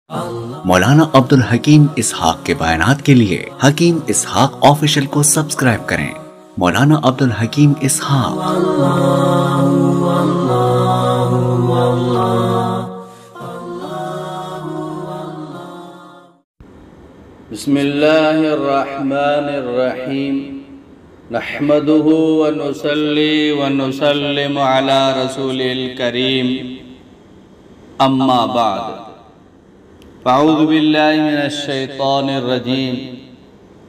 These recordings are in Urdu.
مولانا عبدالحکیم اسحاق کے بیانات کے لیے حکیم اسحاق آفیشل کو سبسکرائب کریں۔ مولانا عبدالحکیم اسحاق۔ بسم اللہ الرحمن الرحیم نحمده ونصلی ونسلم علی رسول الکریم اما بعد فاعوذ باللہ من الشیطان الرجیم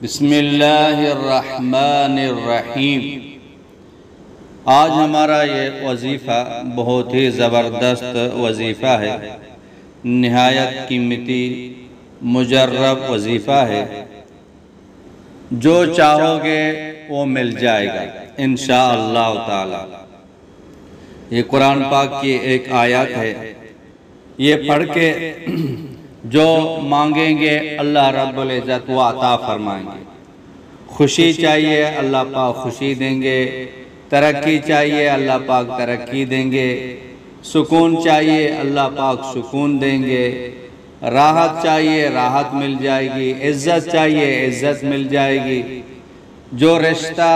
بسم اللہ الرحمن الرحیم۔ آج ہمارا یہ وظیفہ بہت ہی زبردست وظیفہ ہے، نہایت قیمتی مجرب وظیفہ ہے۔ جو چاہو گے وہ مل جائے گا انشاءاللہ تعالی۔ یہ قرآن پاک کی ایک آیت ہے، یہ پڑھ کے جو مانگیں گے اللہ رب العزت وہ عطا فرمائیں گے۔ خوشی چاہیے اللہ پاک خوشی دیں گے، ترقی چاہیے اللہ پاک ترقی دیں گے، سکون چاہیے اللہ پاک سکون دیں گے، راحت چاہیے راحت مل جائے گی، عزت چاہیے عزت مل جائے گی۔ جو رشتہ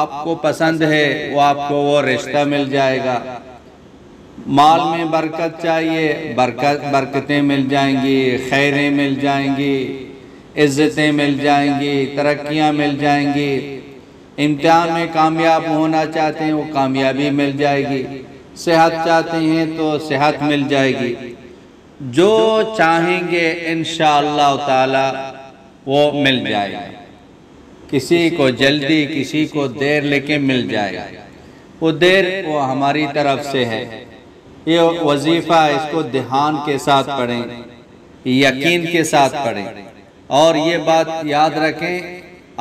آپ کو پسند ہے وہ آپ کو وہ رشتہ مل جائے گا۔ مال میں برکت چاہیے برکتیں مل جائیں گی، خیریں مل جائیں گی، عزتیں مل جائیں گی، ترقیاں مل جائیں گی۔ امتحان میں کامیاب ہونا چاہتے ہیں وہ کامیابی مل جائے گی، صحت چاہتے ہیں تو صحت مل جائے گی۔ جو چاہیں گے انشاءاللہ تعالی وہ مل جائے گا۔ کسی کو جلدی کسی کو دیر لیکن مل جائے گا۔ وہ دیر وہ ہماری طرف سے ہے۔ یہ وظیفہ اس کو دھیان کے ساتھ پڑھیں، یقین کے ساتھ پڑھیں، اور یہ بات یاد رکھیں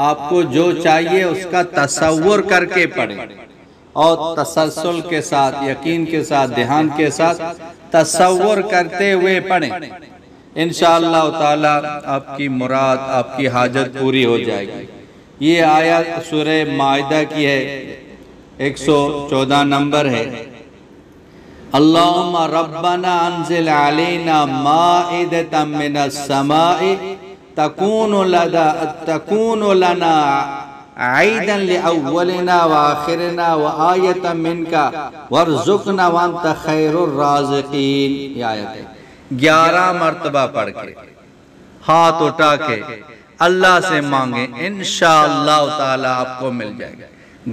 آپ کو جو چاہیے اس کا تصور کر کے پڑھیں، اور تسلسل کے ساتھ یقین کے ساتھ دھیان کے ساتھ تصور کرتے ہوئے پڑھیں۔ انشاءاللہ تعالی آپ کی مراد آپ کی حاجت پوری ہو جائے گی۔ یہ آیت سورہ مائدہ کی ہے، 114 نمبر ہے۔ اللہم ربنا انزل علینا مائدۃ من السماء تکون لنا عیدا لأولنا وآخرنا وآیۃ منک وارزقنا وانت خیر الرازقین۔ یہ آیت ہے 11 مرتبہ پڑھ کے ہاتھ اٹھا کے اللہ سے مانگیں، انشاءاللہ تعالی آپ کو مل جائے گا۔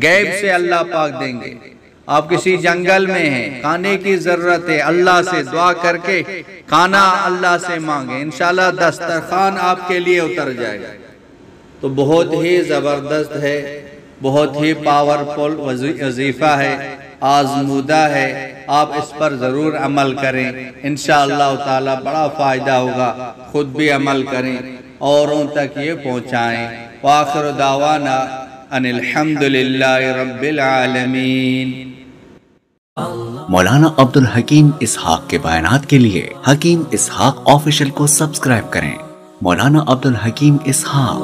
غیب سے اللہ پاک دیں گے۔ آپ کسی جنگل میں ہیں، کھانے کی ضرورت ہے، اللہ سے دعا کر کے کھانا اللہ سے مانگیں، انشاءاللہ دسترخوان آپ کے لیے اتر جائے گا۔ تو بہت ہی زبردست ہے، بہت ہی پاورفل وظیفہ ہے، آزمودہ ہے۔ آپ اس پر ضرور عمل کریں، انشاءاللہ تعالی بڑا فائدہ ہوگا۔ خود بھی عمل کریں، اوروں تک یہ پہنچائیں۔ وآخر دعوانا ان الحمدللہ رب العالمین۔ مولانا عبدالحکیم اسحاق کے بیانات کے لیے حکیم اسحاق آفیشل کو سبسکرائب کریں۔ مولانا عبدالحکیم اسحاق۔